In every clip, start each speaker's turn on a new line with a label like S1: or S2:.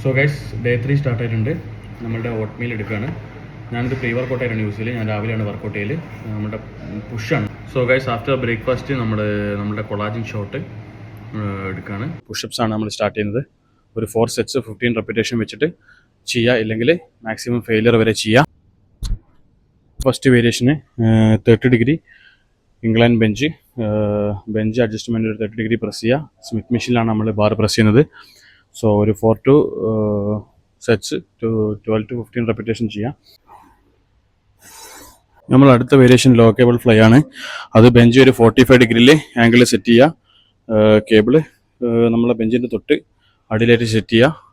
S1: So guys day 3 start ആയിട്ടുണ്ട്. നമ്മളുടെ ഓട്ട് meal എടുക്കുകയാണ്. ഞാനിത് പ്രീ വർക്കൗട്ട് ആയിട്ടാണ് യൂസ് ചെയ്യൽ. ഞാൻ രാവിലെയാണ് വർക്കൗട്ട് ചെയ്യൽ. നമ്മുടെ പുഷാണ്. സോ ഗൈസ് ആഫ്റ്റർ ബ്രേക്ക്ഫാസ്റ്റ് നമ്മുടെ കൊളാജിൻ ഷോട്ട് എടുക്കുകയാണ്. പുഷപ്സ് ആണ് നമ്മൾ സ്റ്റാർട്ട് ചെയ്യുന്നത്. ഒരു 4 സെറ്റ്സ് 15 റെപ്പിറ്റേഷൻ വെച്ചിട്ട് ചെയ്യുക, ഇല്ലെങ്കിൽ മാക്സിമം ഫെയിലിയർ വരെ ചെയ്യുക. First variation 30 degree incline bench adjustment ഒരു 30 ഡിഗ്രി പ്രസ് ചെയ്യുക. സ്മിത്ത് മെഷീനിലാണ് നമ്മൾ ബാർ പ്രസ് ചെയ്യുന്നത്. സോ ഒരു 4 to സെറ്റ്സ് 12 to 15 റെപ്പിറ്റേഷൻ ചെയ്യാം. നമ്മൾ അടുത്ത വേരിയേഷൻ ലോ കേബിൾ ഫ്ലൈ ആണ്. അത് ബെഞ്ച് ഒരു 45 ഡിഗ്രിയിൽ ആംഗിളിൽ സെറ്റ് ചെയ്യുക. കേബിള് നമ്മളെ ബെഞ്ചിൻ്റെ തൊട്ട് അടിയിലായിട്ട് സെറ്റ് ചെയ്യുക.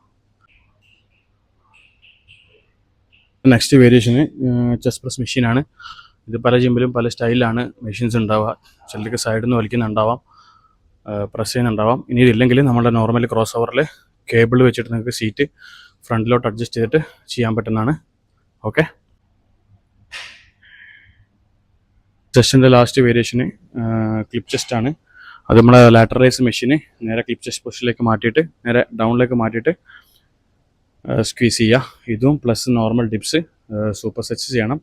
S1: നെക്സ്റ്റ് വേരിയേഷന് ചെസ്റ്റ് പ്രസ് മെഷീനാണ്. ഇത് പല ജിമ്മിലും പല സ്റ്റൈലിലാണ് മെഷീൻസ് ഉണ്ടാവുക. ചിലർക്ക് സൈഡിൽ നിന്ന് വലിക്കുന്നുണ്ടാവാം, പ്രസ് ചെയ്യുന്നുണ്ടാവാം. ഇനി ഇതില്ലെങ്കിൽ നമ്മുടെ നോർമൽ ക്രോസ് ഓവറിൽ കേബിൾ വെച്ചിട്ട് നിങ്ങൾക്ക് സീറ്റ് ഫ്രണ്ടിലോട്ട് അഡ്ജസ്റ്റ് ചെയ്തിട്ട് ചെയ്യാൻ പറ്റുന്നതാണ്. ഓക്കെ, ചെസ്റ്റിൻ്റെ ലാസ്റ്റ് വേരിയേഷന് ക്ലിപ്പ് ചെസ്റ്റാണ്. അത് നമ്മളെ ലാറ്ററൈസ് മെഷീന് നേരെ ക്ലിപ്പ് ചെസ്റ്റ് പൊസിഷനിലേക്ക് മാറ്റിയിട്ട് നേരെ ഡൗണിലേക്ക് മാറ്റിയിട്ട് സ്ക്വീസ് ചെയ്യുക. ഇതും plus normal dips super sets ചെയ്യണം.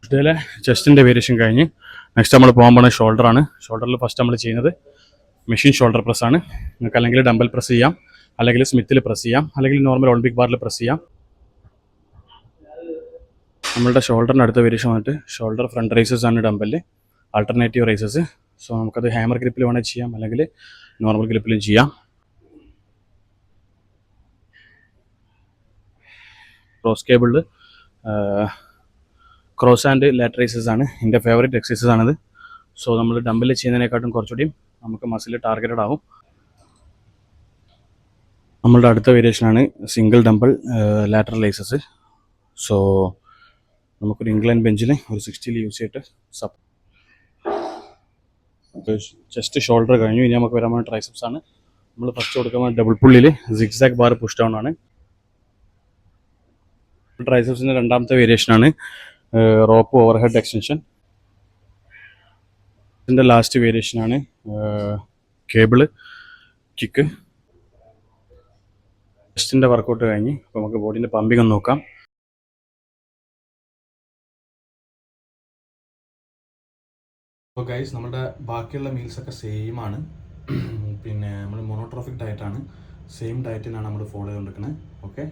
S1: ഇതേലെ ചെസ്റ്റിൻ്റെ വേരിയേഷൻ കഴിഞ്ഞ് നെക്സ്റ്റ് നമ്മൾ പോകാൻ പോകുന്നത് ഷോൾഡറാണ്. ഷോൾഡറിൽ ഫസ്റ്റ് നമ്മൾ ചെയ്യുന്നത് മെഷീൻ ഷോൾഡർ പ്രസ്സാണ്. നിങ്ങൾക്ക് അല്ലെങ്കിൽ ഡംബൽ പ്രസ് ചെയ്യാം, അല്ലെങ്കിൽ സ്മിത്തിൽ പ്രസ് ചെയ്യാം, അല്ലെങ്കിൽ നോർമൽ ഒളിമ്പിക് ബാറിൽ പ്രസ് ചെയ്യാം. നമ്മളുടെ ഷോൾഡറിൻ്റെ അടുത്ത വേരിയേഷൻ വന്നിട്ട് ഷോൾഡർ ഫ്രണ്ട് റൈസസ് ആണ് ഡംബലിൽ, ആൾട്ടർനേറ്റീവ് റൈസസ്. സോ നമുക്കത് ഹാമർ ഗ്രിപ്പിൽ വേണമെങ്കിൽ ചെയ്യാം, അല്ലെങ്കിൽ നോർമൽ ഗ്രിപ്പിലും ചെയ്യാം. ക്രോസ് കേബിളിൽ ക്രോസ് ആൻഡ് ലാറ്ററൈസസ് ആണ് എൻ്റെ ഫേവറേറ്റ് എക്സസൈസസ് ആണിത്. സോ നമ്മൾ ഡംബിൽ ചെയ്യുന്നതിനെക്കാട്ടും കുറച്ചുകൂടി നമുക്ക് മസിൽ ടാർഗറ്റഡ് ആവും. നമ്മളുടെ അടുത്ത വേരിയേഷനാണ് single dumbbell lateral raises. So നമുക്കൊരു ഇംഗ്ലൈൻ ബെഞ്ചിൽ ഒരു 60 യൂസ് ചെയ്തിട്ട് ചെസ്റ്റ് ഷോൾഡർ കഴിഞ്ഞു. ഇനി നമുക്ക് വരാൻ പോകുന്ന ട്രൈസെപ്സ് ആണ്. നമ്മൾ ഫസ്റ്റ് കൊടുക്കുന്ന ഡബിൾ പുള്ളിയിൽ സിക്സാക് ബാർ പുഷ് ഡൗൺ ആണ്. ട്രൈസെപ്സിൻ്റെ രണ്ടാമത്തെ വേരിയേഷനാണ് റോപ്പ് ഓവർ ഹെഡ് എക്സ്റ്റൻഷൻ. ഇതിൻ്റെ ലാസ്റ്റ് വേരിയേഷനാണ് കേബിള് കിക്ക്. ചെസ്റ്റിൻ്റെ വർക്കൗട്ട് കഴിഞ്ഞ് അപ്പോൾ നമുക്ക് ബോഡീൻ്റെ പമ്പിങ് ഒന്ന് നോക്കാം. അപ്പോൾ ഗൈസ് നമ്മുടെ ബാക്കിയുള്ള മീൽസൊക്കെ സെയിം ആണ്. പിന്നെ നമ്മൾ മോണോട്രോഫിക് ഡയറ്റാണ്, സെയിം ഡയറ്റിനാണ് നമ്മൾ ഫോളോ ചെയ്തുകൊണ്ടിരിക്കുന്നത്. ഓക്കെ.